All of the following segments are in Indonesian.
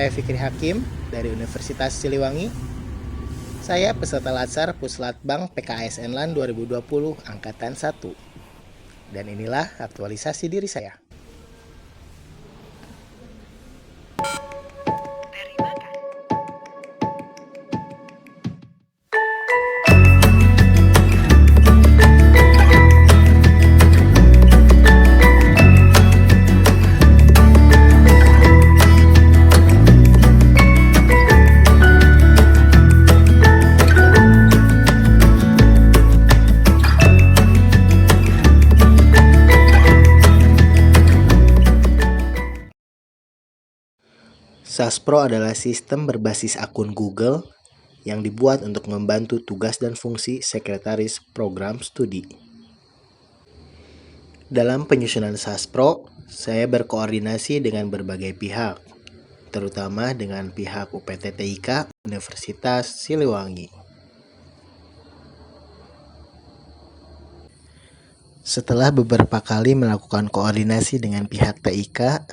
saya Fikri Hakim dari Universitas Siliwangi. Saya peserta Latsar Puslatbang PKSN LAN 2020 Angkatan 1. Dan inilah aktualisasi diri saya. SASPRO adalah sistem berbasis akun Google yang dibuat untuk membantu tugas dan fungsi sekretaris program studi. Dalam penyusunan SASPRO, saya berkoordinasi dengan berbagai pihak, terutama dengan pihak UPT TIK Universitas Siliwangi. Setelah beberapa kali melakukan koordinasi dengan pihak TIK,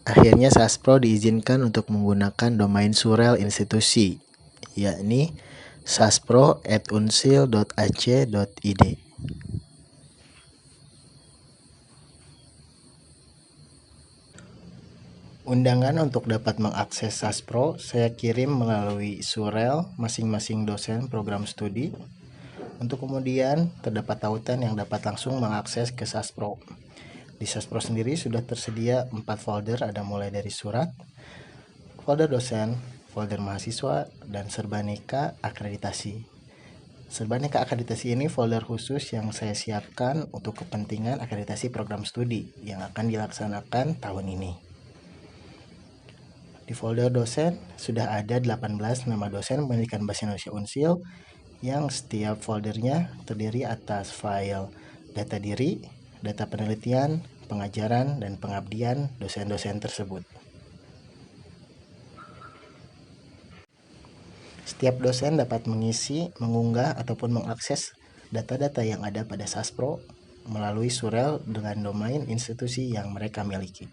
akhirnya SASPRO diizinkan untuk menggunakan domain surel institusi, yakni saspro@unsil.ac.id. Undangan untuk dapat mengakses SASPRO saya kirim melalui surel masing-masing dosen program studi. Untuk kemudian terdapat tautan yang dapat langsung mengakses ke SASPRO. Di SASPRO sendiri sudah tersedia 4 folder, ada mulai dari surat, folder dosen, folder mahasiswa, dan Serbaneka akreditasi. Serbaneka akreditasi ini folder khusus yang saya siapkan untuk kepentingan akreditasi program studi yang akan dilaksanakan tahun ini. Di folder dosen sudah ada 18 nama dosen pendidikan bahasa Indonesia Unsil yang setiap foldernya terdiri atas file data diri, data penelitian, pengajaran, dan pengabdian dosen-dosen tersebut. Setiap dosen dapat mengisi, mengunggah, ataupun mengakses data-data yang ada pada SASPRO melalui surel dengan domain institusi yang mereka miliki.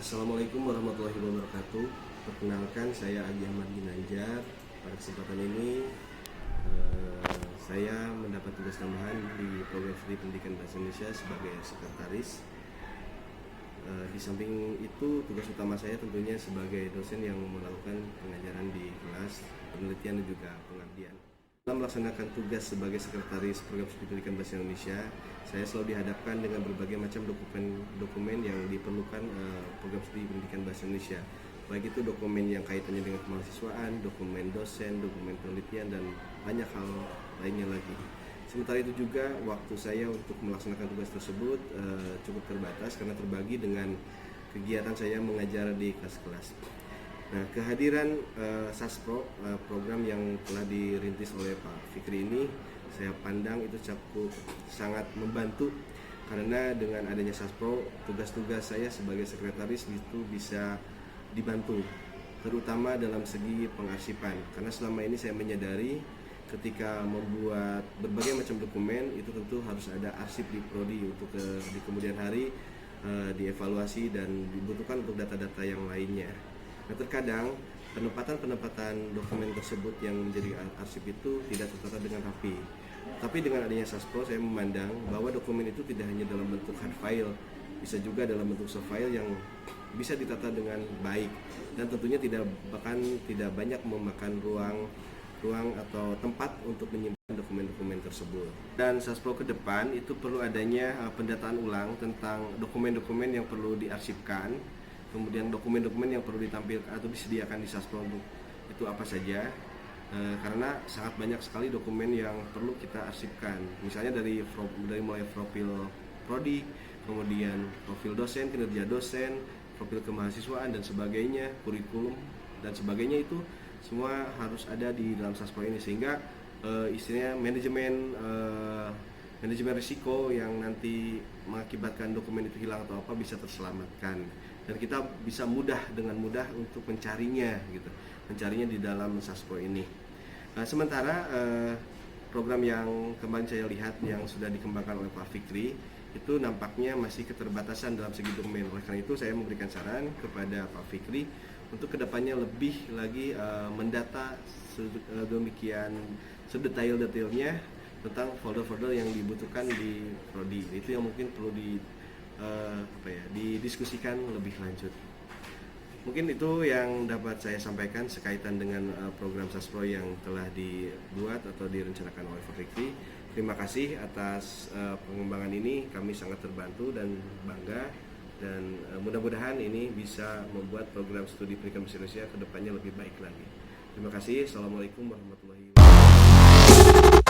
Assalamualaikum warahmatullahi wabarakatuh. Perkenalkan, saya Agi Ahmad Ginanjar. Pada kesempatan ini saya mendapat tugas tambahan di program studi pendidikan bahasa Indonesia sebagai sekretaris. Di samping itu, tugas utama saya tentunya sebagai dosen yang melakukan pengajaran di kelas, penelitian, dan juga pengabdian. Dalam melaksanakan tugas sebagai sekretaris program studi pendidikan bahasa Indonesia, saya selalu dihadapkan dengan berbagai macam dokumen yang diperlukan program studi pendidikan bahasa Indonesia. Baik itu dokumen yang kaitannya dengan kemahasiswaan, dokumen dosen, dokumen penelitian, dan banyak hal lainnya lagi. Sementara itu juga waktu saya untuk melaksanakan tugas tersebut cukup terbatas karena terbagi dengan kegiatan saya mengajar di kelas-kelas. Nah, kehadiran SASPRO, program yang telah dirintis oleh Pak Fikri ini, saya pandang itu cukup sangat membantu karena dengan adanya SASPRO, tugas-tugas saya sebagai sekretaris itu bisa dibantu, terutama dalam segi pengarsipan. Karena selama ini saya menyadari ketika membuat berbagai macam dokumen itu tentu harus ada arsip di prodi untuk di kemudian hari dievaluasi dan dibutuhkan untuk data-data yang lainnya. Nah, terkadang penempatan dokumen tersebut yang menjadi arsip itu tidak tertata dengan rapi. Tapi dengan adanya SASPRO, saya memandang bahwa dokumen itu tidak hanya dalam bentuk hard file, bisa juga dalam bentuk soft file yang bisa ditata dengan baik dan tentunya tidak banyak memakan ruang atau tempat untuk menyimpan dokumen-dokumen tersebut. Dan SASPRO ke depan itu perlu adanya pendataan ulang tentang dokumen-dokumen yang perlu diarsipkan, kemudian dokumen-dokumen yang perlu ditampilkan atau disediakan di SASPRO itu apa saja, karena sangat banyak sekali dokumen yang perlu kita arsipkan. Misalnya dari mulai profil prodi, kemudian profil dosen, kinerja dosen, profil kemahasiswaan dan sebagainya, kurikulum dan sebagainya, itu semua harus ada di dalam SASPRO ini, sehingga istilahnya manajemen manajemen risiko yang nanti mengakibatkan dokumen itu hilang atau apa bisa terselamatkan, dan kita bisa dengan mudah untuk mencarinya gitu, mencarinya di dalam Saspro ini. Sementara program yang kemarin saya lihat yang sudah dikembangkan oleh Pak Fikri itu nampaknya masih keterbatasan dalam segi dokumen. Oleh karena itu saya memberikan saran kepada Pak Fikri untuk kedepannya lebih lagi mendata demikian sedetail-detailnya tentang folder-folder yang dibutuhkan di prodi. Itu yang mungkin perlu didiskusikan lebih lanjut. Mungkin itu yang dapat saya sampaikan sekaitan dengan program Saspro yang telah dibuat atau direncanakan oleh Pak Fikri. Terima kasih atas pengembangan ini, kami sangat terbantu dan bangga, dan mudah-mudahan ini bisa membuat program studi pendidikan bahasa Indonesia ke depannya lebih baik lagi. Terima kasih. Assalamualaikum warahmatullahi wabarakatuh.